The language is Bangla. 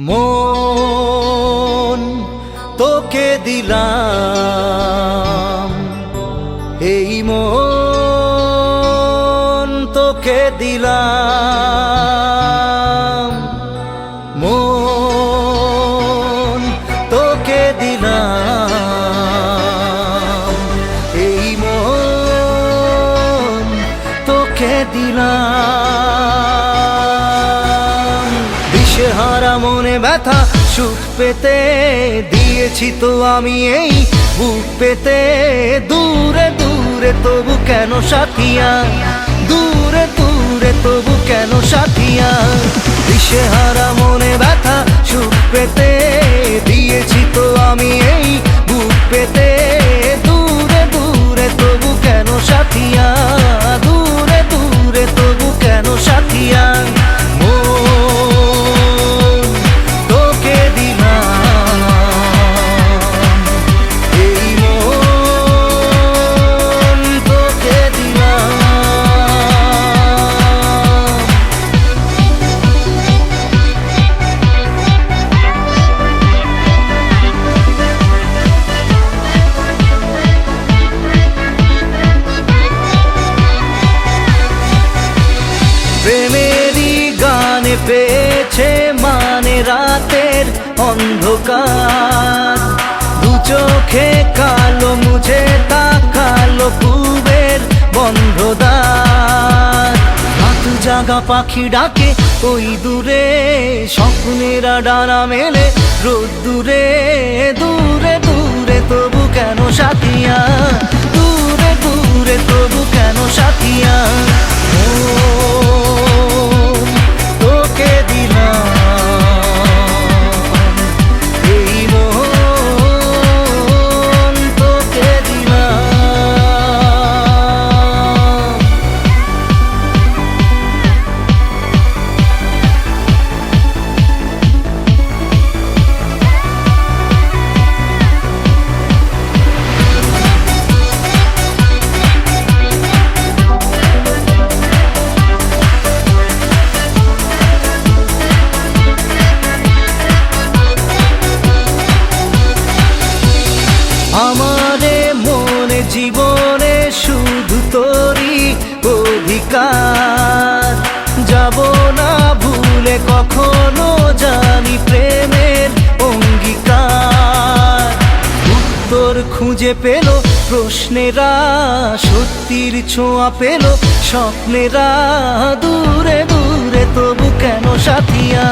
মন তোকে দিলাম, এই মন তোকে দিলাম, মন তোকে দিলাম, এই মন তোকে দিলাম। দিশেহারা মনে ব্যথা সুখ পেতে দিয়েছি তো আমি এই বুক পেতে, দূরে দূরে তবু কেন সাথিয়া, দূরে দূরে তবু কেন সাথিয়া। দিশেহারা মনে ব্যথা সুখ পেতে দিয়েছি তো আমি এই বুক পেতে, দূরে দূরে তবু কেন সাথিয়া, দূরে দূরে তবু কেন সাথিয়া। প্রেমেরই গানে পেয়েছে মানে রাতের অন্ধকার, দু চোখে কালো মুঝে তাকালো পূবের বন্ধ দ্বার। রাত জাগা পাখি ডাকে ওই দূরে, স্বপ্নেরা ডানা মেলে রোদ দূরে, দূরে দূরে তবু কেন সাথিয়া, দূরে দূরে তবু কেন সাথিয়া। তোকে দিলাম, এই মন তোকে দিলাম। আমারে মনে জীবনে শুধু তোরই অধিকার, যাব না ভুলে কখনো জানি প্রেমের অঙ্গীকার। উত্তর খুঁজে পেল প্রশ্নেরা, সত্যির ছোঁয়া পেল স্বপ্নেরা, দূরে দূরে তবু কেন সাথিয়া।